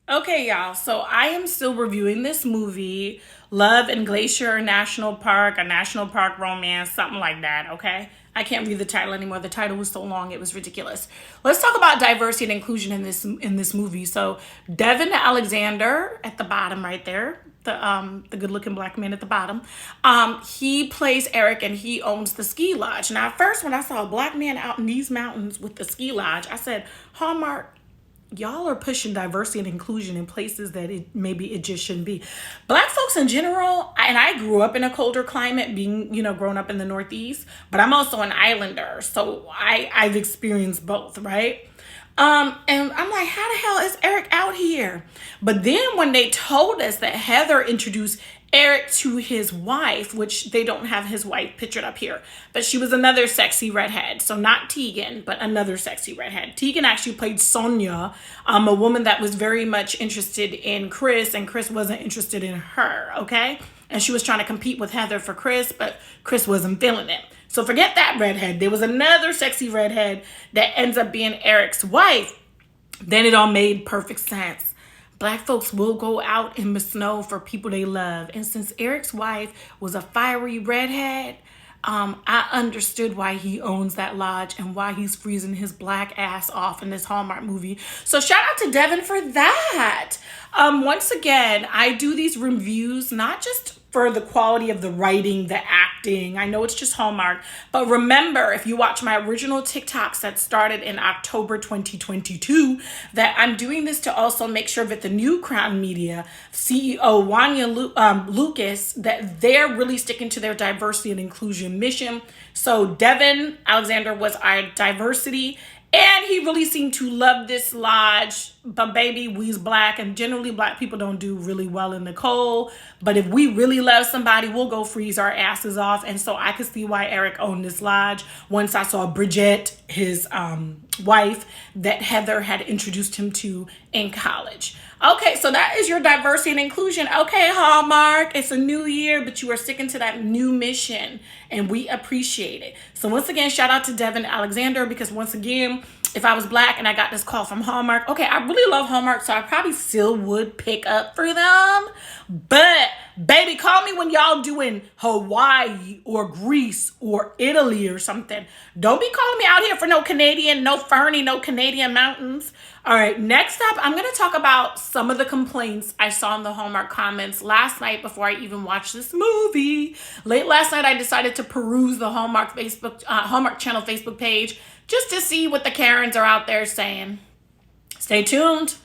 Okay, y'all. So I am still reviewing this movie, Love and Glacier National Park, a national park romance, something like that. Okay. I can't read the title anymore. The title was so long, it was ridiculous. Let's talk about diversity and inclusion in this movie. So Devin Alexander at the bottom right there, the good looking black man at the bottom. He plays Eric and he owns the ski lodge. Now at first when I saw a black man out in these mountains with the ski lodge, I said, Hallmark, y'all are pushing diversity and inclusion in places that it just shouldn't be. Black folks in general, and I grew up in a colder climate, being growing up in the Northeast, but I'm also an islander, so I've experienced both, right? And I'm like, how the hell is Eric out here? But then when they told us that Heather introduced Eric to his wife, which they don't have his wife pictured up here, but she was another sexy redhead. So not Tegan, but another sexy redhead. Tegan actually played Sonia, a woman that was very much interested in Chris, and Chris wasn't interested in her, okay? And she was trying to compete with Heather for Chris, but Chris wasn't feeling it. So forget that redhead. There was another sexy redhead that ends up being Eric's wife. Then it all made perfect sense. Black folks will go out in the snow for people they love. And since Eric's wife was a fiery redhead, I understood why he owns that lodge and why he's freezing his black ass off in this Hallmark movie. So shout out to Devin for that. Once again, I do these reviews not just for the quality of the writing, the acting. I know it's just Hallmark, but remember, if you watch my original TikToks that started in October 2022, that I'm doing this to also make sure that the new Crown Media CEO Wanya Lucas, that they're really sticking to their diversity and inclusion mission. So Devin Alexander was our diversity, and he really seemed to love this lodge. But baby, we's black, and generally black people don't do really well in the cold. But if we really love somebody, we'll go freeze our asses off. And so I could see why Eric owned this lodge. Once I saw Bridget, his wife, that Heather had introduced him to in college. Okay, so that is your diversity and inclusion. Okay, Hallmark, it's a new year, but you are sticking to that new mission, and we appreciate it. So once again, shout out to Devin Alexander, because once again, if I was black and I got this call from Hallmark, okay, I really love Hallmark, so I probably still would pick up for them. But baby, call me when y'all doing Hawaii or Greece or Italy or something. Don't be calling me out here for no Canadian, no Fernie, no Canadian mountains. All right, next up, I'm going to talk about some of the complaints I saw in the Hallmark comments last night before I even watched this movie. Late last night, I decided to peruse the Hallmark channel Facebook page just to see what the Karens are out there saying. Stay tuned.